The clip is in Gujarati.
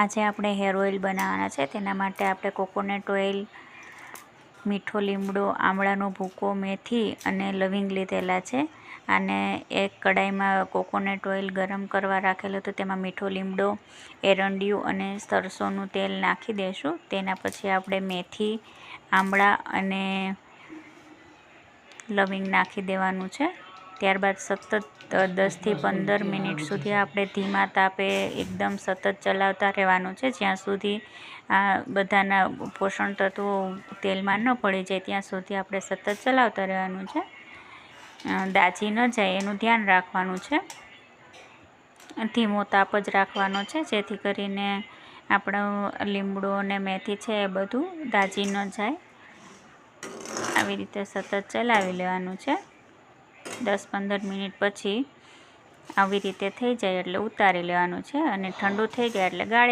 આજે આપણે હેર ઓઇલ બનાવવાના છે. તેના માટે આપણે કોકોનટ ઓઇલ, મીઠો લીમડો, આમળાનો ભૂકો, મેથી અને લવિંગ લીધેલા છે. અને એક કડાઈમાં કોકોનટ ઓઇલ ગરમ કરવા રાખેલું તો તેમાં મીઠો લીમડો, એરંડિયું અને સરસોનું તેલ નાખી દઈશું. તેના પછી આપણે મેથી, આમળા અને લવિંગ નાખી દેવાનું છે. ત્યારબાદ સતત 10થી 15 મિનિટ સુધી આપણે ધીમા તાપે એકદમ સતત ચલાવતા રહેવાનું છે, જ્યાં સુધી આ બધાના પોષણ તત્વો તેલમાં ન પડી જાય ત્યાં સુધી આપણે સતત ચલાવતા રહેવાનું છે. દાજી ન જાય એનું ધ્યાન રાખવાનું છે. ધીમો તાપ જ રાખવાનો છે, જેથી કરીને આપણો લીમડો અને મેથી છે એ બધું દાજી ન જાય. આવી રીતે સતત ચલાવી લેવાનું છે. 10-15 મિનિટ પછી આવી રીતે થઈ જાય એટલે ઉતારી લેવાનું છે અને ઠંડુ થઈ જાય એટલે ગાળી